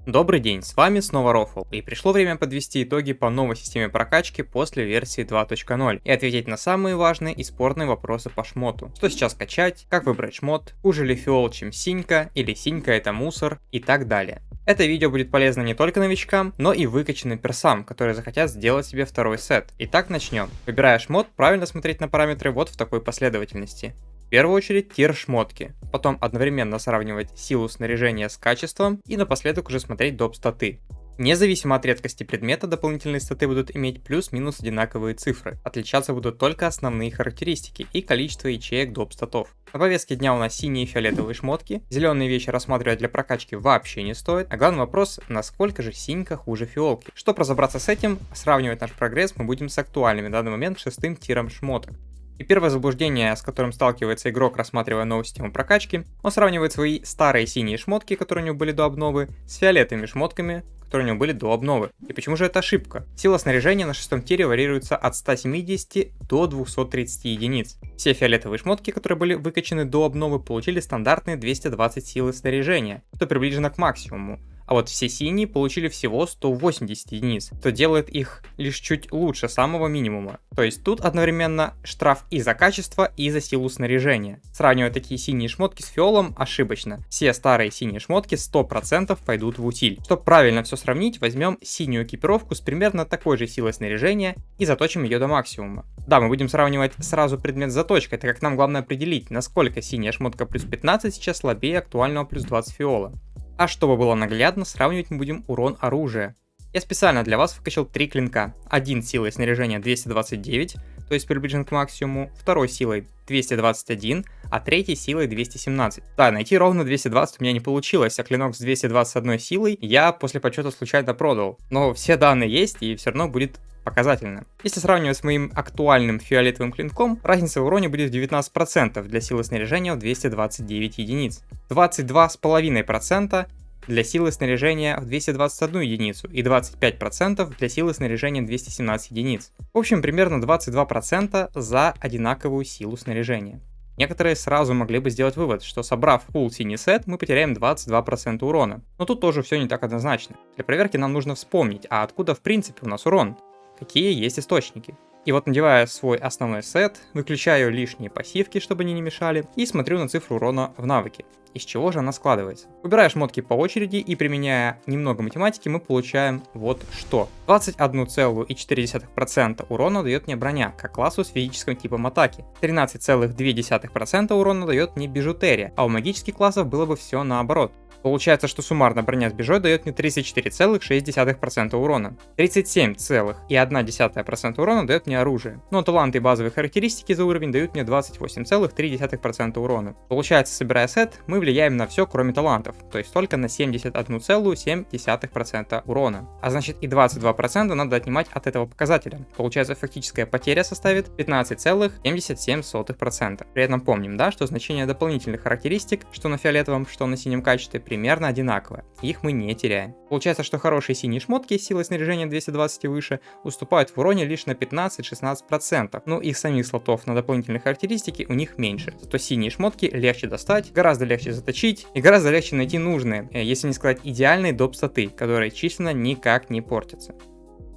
Добрый день, с вами снова Рофл, и пришло время подвести итоги по новой системе прокачки после версии 2.0 и ответить на самые важные и спорные вопросы по шмоту. Что сейчас качать, как выбрать шмот, хуже ли фиол, чем синька, или синька это мусор и так далее. Это видео будет полезно не только новичкам, но и выкачанным персам, которые захотят сделать себе второй сет. Итак, начнем. Выбирая шмот, правильно смотреть на параметры вот в такой последовательности. В первую очередь тир шмотки, потом одновременно сравнивать силу снаряжения с качеством и напоследок уже смотреть доп статы. Независимо от редкости предмета, дополнительные статы будут иметь плюс-минус одинаковые цифры. Отличаться будут только основные характеристики и количество ячеек доп статов. На повестке дня у нас синие и фиолетовые шмотки, зеленые вещи рассматривать для прокачки вообще не стоит, а главный вопрос, насколько же синька хуже фиолки. Чтобы разобраться с этим, сравнивать наш прогресс мы будем с актуальными в данный момент шестым тиром шмоток. И первое заблуждение, с которым сталкивается игрок, рассматривая новую систему прокачки, он сравнивает свои старые синие шмотки, которые у него были до обновы, с фиолетовыми шмотками, которые у него были до обновы. И почему же это ошибка? Сила снаряжения на шестом тире варьируется от 170 до 230 единиц. Все фиолетовые шмотки, которые были выкачаны до обновы, получили стандартные 220 силы снаряжения, что приближено к максимуму. А вот все синие получили всего 180 единиц, что делает их лишь чуть лучше самого минимума. То есть тут одновременно штраф и за качество, и за силу снаряжения. Сравнивать такие синие шмотки с фиолом ошибочно. Все старые синие шмотки 100% пойдут в утиль. Чтобы правильно все сравнить, возьмем синюю экипировку с примерно такой же силой снаряжения и заточим ее до максимума. Да, мы будем сравнивать сразу предмет с заточкой, так как нам главное определить, насколько синяя шмотка плюс 15 сейчас слабее актуального плюс 20 фиола. А чтобы было наглядно, сравнивать мы будем урон оружия. Я специально для вас выкачал 3 клинка. Один силой снаряжения 229, то есть приближен к максимуму, второй силой 221, а третий силой 217. Да, найти ровно 220 у меня не получилось, а клинок с 221 силой я после подсчета случайно продал. Но все данные есть и все равно будет показательно. Если сравнивать с моим актуальным фиолетовым клинком, разница в уроне будет в 19% для силы снаряжения в 229 единиц. 22,5% для силы снаряжения в 221 единицу и 25% для силы снаряжения 217 единиц. В общем, примерно 22% за одинаковую силу снаряжения. Некоторые сразу могли бы сделать вывод, что собрав full синий сет, мы потеряем 22% урона. Но тут тоже все не так однозначно. Для проверки нам нужно вспомнить, а откуда в принципе у нас урон? Какие есть источники. И вот, надевая свой основной сет, выключаю лишние пассивки, чтобы они не мешали, и смотрю на цифру урона в навыке. Из чего же она складывается? Выбирая шмотки по очереди и применяя немного математики, мы получаем вот что. 21,4% урона дает мне броня, как классу с физическим типом атаки. 13,2% урона дает мне бижутерия, а у магических классов было бы все наоборот. Получается, что суммарно броня с бижой дает мне 34,6% урона. 37,1% урона дает мне оружие. Но таланты и базовые характеристики за уровень дают мне 28,3% урона. Получается, собирая сет, мы влияем на все, кроме талантов, то есть только на 71,7% урона. А значит и 22% надо отнимать от этого показателя. Получается, фактическая потеря составит 15,77%. При этом помним, да, что значение дополнительных характеристик, что на фиолетовом, что на синем качестве, примерно одинаковое. Их мы не теряем. Получается, что хорошие синие шмотки с силой снаряжения 220 и выше уступают в уроне лишь на 15-16%. Ну и самих слотов на дополнительные характеристики у них меньше. Зато синие шмотки легче достать, гораздо легче заточить и гораздо легче найти нужные, если не сказать идеальные доп статы, которые численно никак не портятся.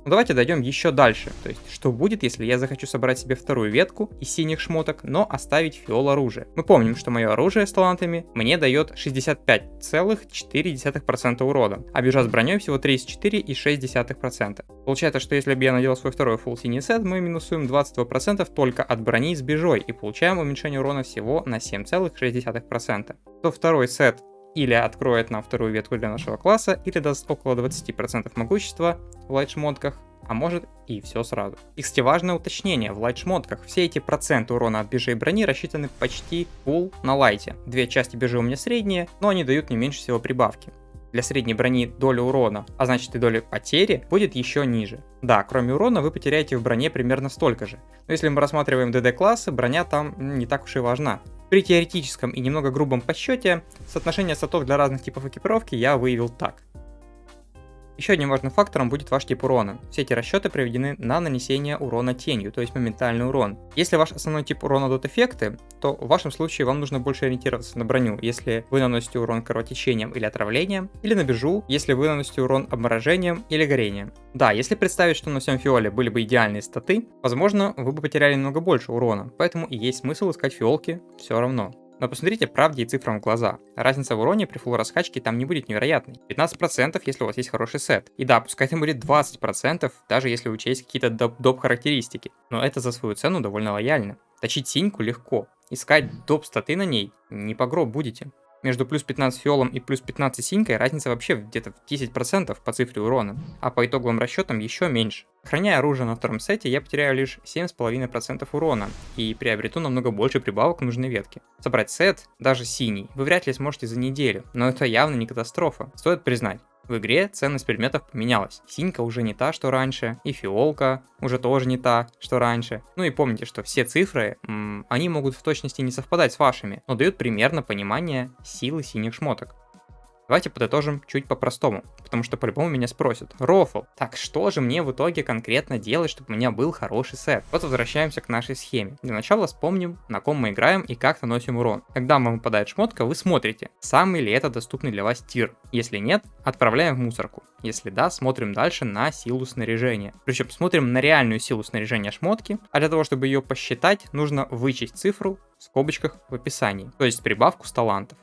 Ну давайте дойдем еще дальше, то есть что будет, если я захочу собрать себе вторую ветку из синих шмоток, но оставить фиол оружие. Мы помним, что мое оружие с талантами мне дает 65,4% урона, а бижа с броней всего 34,6%. Получается, что если бы я надел свой второй full синий сет, мы минусуем 22% только от брони с бижой и получаем уменьшение урона всего на 7,6%. То второй сет или откроет нам вторую ветку для нашего класса, или даст около 20% могущества в лайт-шмотках, а может и все сразу. И, кстати, важное уточнение, в лайт-шмотках все эти проценты урона от бижи и брони рассчитаны почти full на лайте. Две части бижи у меня средние, но они дают не меньше всего прибавки. Для средней брони доля урона, а значит и доля потери, будет еще ниже. Да, кроме урона вы потеряете в броне примерно столько же. Но если мы рассматриваем ДД-классы, броня там не так уж и важна. При теоретическом и немного грубом подсчете, соотношение статов для разных типов экипировки я выявил так. Еще одним важным фактором будет ваш тип урона. Все эти расчеты проведены на нанесение урона тенью, то есть моментальный урон. Если ваш основной тип урона дот-эффекты, то в вашем случае вам нужно больше ориентироваться на броню, если вы наносите урон кровотечением или отравлением, или на бежу, если вы наносите урон обморожением или горением. Да, если представить, что на всем фиоле были бы идеальные статы, возможно, вы бы потеряли намного больше урона, поэтому и есть смысл искать фиолки все равно. Но посмотрите правде и цифрам в глаза. Разница в уроне при фулл раскачке там не будет невероятной. 15%, если у вас есть хороший сет. И да, пускай там будет 20%, даже если учесть какие-то доп характеристики. Но это за свою цену довольно лояльно. Точить синьку легко. Искать доп статы на ней не по гроб будете. Между плюс 15 фиолом и плюс 15 синькой разница вообще где-то в 10% по цифре урона, а по итоговым расчетам еще меньше. Храня оружие на втором сете, я потеряю лишь 7,5% урона и приобрету намного больше прибавок к нужной ветке. Собрать сет, даже синий, вы вряд ли сможете за неделю, но это явно не катастрофа, стоит признать. В игре ценность предметов поменялась. Синька уже не та, что раньше, и фиолка уже тоже не та, что раньше. Ну и помните, что все цифры, они могут в точности не совпадать с вашими, но дают примерно понимание силы синих шмоток. Давайте подытожим чуть по-простому, потому что по-любому меня спросят: Рофл, так что же мне в итоге конкретно делать, чтобы у меня был хороший сет? Вот возвращаемся к нашей схеме. Для начала вспомним, на ком мы играем и как наносим урон. Когда вам выпадает шмотка, вы смотрите, самый ли это доступный для вас тир. Если нет, отправляем в мусорку. Если да, смотрим дальше на силу снаряжения. Причем смотрим на реальную силу снаряжения шмотки, а для того, чтобы ее посчитать, нужно вычесть цифру в скобочках в описании, то есть прибавку с талантов.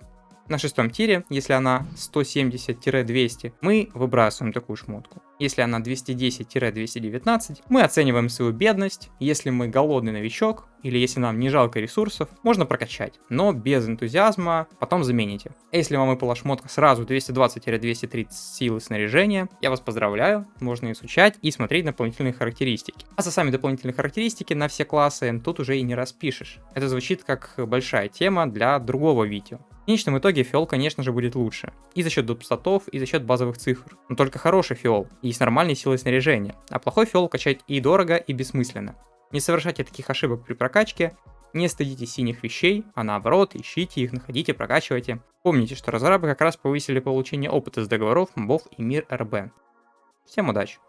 На шестом тире, если она 170-200, мы выбрасываем такую шмотку. Если она 210-219, мы оцениваем свою бедность. Если мы голодный новичок, или если нам не жалко ресурсов, можно прокачать, но без энтузиазма, потом замените. Если вам выпала шмотка сразу 220-230 силы снаряжения, я вас поздравляю, можно изучать и смотреть дополнительные характеристики. А за сами дополнительные характеристики на все классы тут уже и не распишешь. Это звучит как большая тема для другого видео. В конечном итоге фиол, конечно же, будет лучше. И за счет доп-статов, и за счет базовых цифр. Но только хороший фиол и с нормальной силой снаряжения. А плохой фиол качать и дорого, и бессмысленно. Не совершайте таких ошибок при прокачке. Не стыдитесь синих вещей, а наоборот, ищите их, находите, прокачивайте. Помните, что разрабы как раз повысили получение опыта с договоров, мобов и мир РБ. Всем удачи!